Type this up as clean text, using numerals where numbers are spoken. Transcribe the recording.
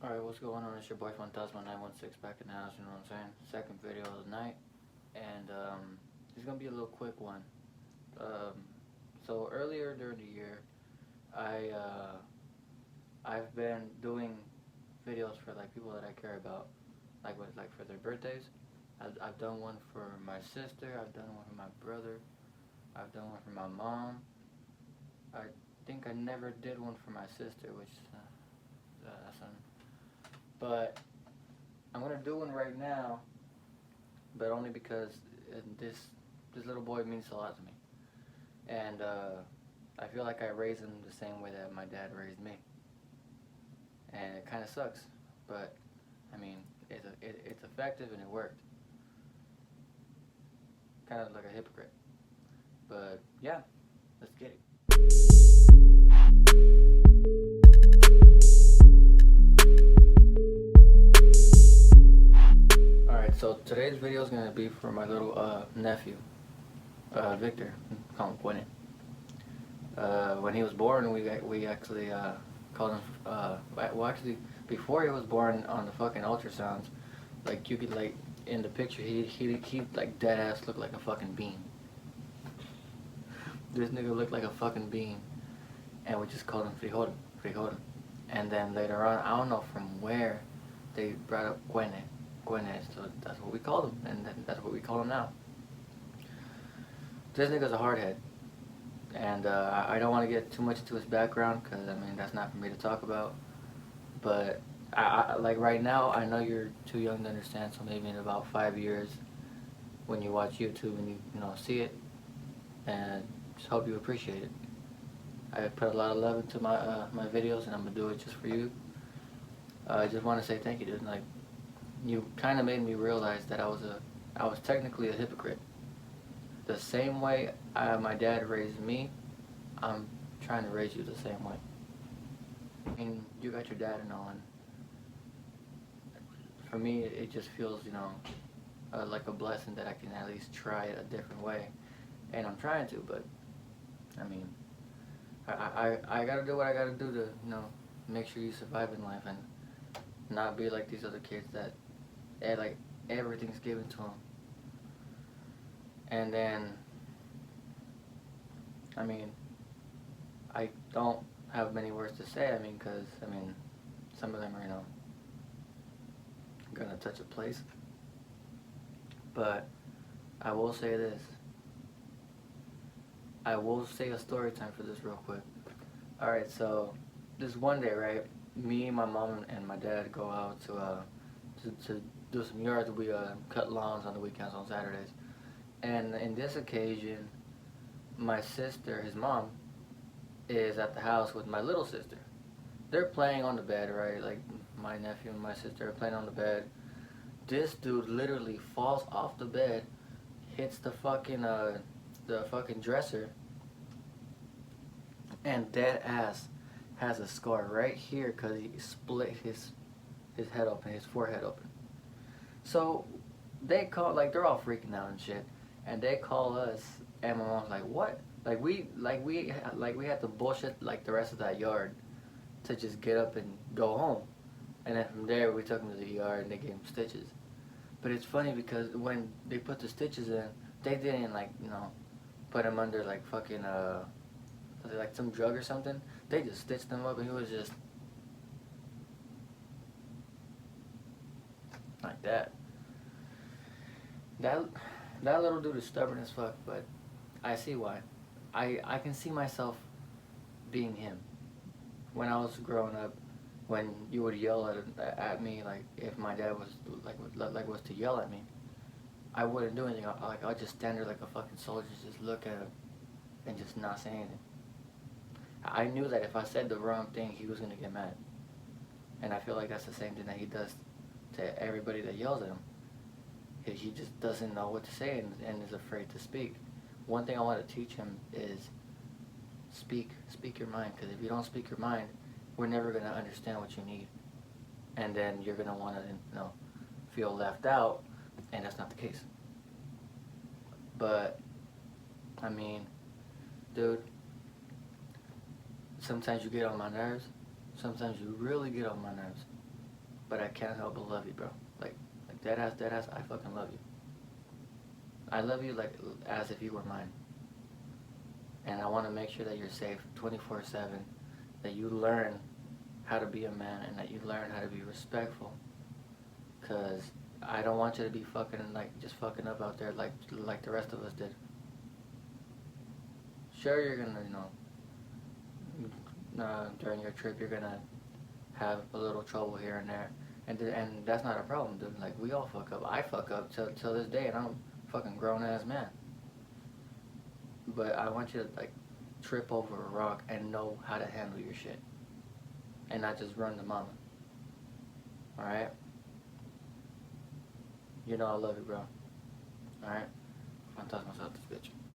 Alright, what's going on? It's your boy Fantasma916 back in the house, you know what I'm saying? Second video of the night, and it's gonna be a little quick one. So earlier during the year, I've been doing videos for like people that I care about, like for their birthdays. I've done one for my sister, I've done one for my brother, I've done one for my mom. I think I never did one for my sister, which that's but I'm gonna do one right now, but only because this little boy means a lot to me, and I feel like I raised him the same way that my dad raised me, and it kind of sucks, but I mean it's effective and it worked. Kind of like a hypocrite, but yeah, let's get it. So today's video is gonna be for my little nephew, Victor. Call him Cuene. When he was born, we actually called him. Well, actually, before he was born, on the fucking ultrasounds, like you could like in the picture, he like dead ass looked like a fucking bean. This nigga looked like a fucking bean, and we just called him Frijol. And then later on, I don't know from where they brought up Cuene, so that's what we called him, and that's what we call him now. This nigga's a hardhead, and I don't want to get too much into his background, because I mean that's not for me to talk about, but I like right now, I know you're too young to understand, so maybe in about 5 years, when you watch YouTube and you know see it, and just hope you appreciate it. I put a lot of love into my videos, and I'm gonna do it just for you. I just want to say thank you, dude. Like, you kind of made me realize that I was technically a hypocrite. The same way my dad raised me, I'm trying to raise you the same way. I mean, you got your dad and all, and for me, it just feels, you know, like a blessing that I can at least try it a different way, and I'm trying to. But I mean, I gotta do what I gotta do to, you know, make sure you survive in life and not be like these other kids that like everything's given to them. And then, I mean, I don't have many words to say. I mean, because I mean, some of them are, you know, gonna touch a place. But I will say this. I will say a story time for this real quick. Alright, so this one day, right, me, my mom, and my dad go out to do some yards. We cut lawns on the weekends, on Saturdays. And in this occasion, my sister, his mom, is at the house with my little sister. They're playing on the bed, right? Like, my nephew and my sister are playing on the bed. This dude literally falls off the bed, hits the fucking dresser, and dead ass has a scar right here because he split his head open, his forehead open. So they call, like, they're all freaking out and shit, and they call us, and my mom's like, what? Like we had to bullshit like the rest of that yard to just get up and go home. And then from there we took him to the ER and they gave him stitches. But it's funny because when they put the stitches in, they didn't, like, you know, put him under like fucking like some drug or something. They just stitched him up, and he was just like that. That little dude is stubborn as fuck, but I see why. I can see myself being him. When I was growing up, when you would yell at me, like if my dad was was to yell at me, I wouldn't do anything. I'd just stand there like a fucking soldier, just look at him and just not say anything. I knew that if I said the wrong thing, he was gonna get mad, and I feel like that's the same thing that he does to everybody that yells at him. He just doesn't know what to say and is afraid to speak. One thing I want to teach him is speak your mind, because if you don't speak your mind, we're never going to understand what you need, and then you're going to want to, you know, feel left out, and that's not the case. But I mean, dude, sometimes you get on my nerves, sometimes you really get on my nerves, but I can't help but love you, bro. Like dead ass, I fucking love you. I love you like as if you were mine. And I want to make sure that you're safe 24/7, that you learn how to be a man, and that you learn how to be respectful. Cause I don't want you to be fucking like just fucking up out there like the rest of us did. Sure, you're gonna during your trip you're gonna have a little trouble here and there, and that's not a problem, dude. Like we all fuck up. I fuck up till this day, and I'm a fucking grown ass man. But I want you to like trip over a rock and know how to handle your shit, and not just run to mama. All right? You know I love you, bro. All right? I'm talking myself this bitch.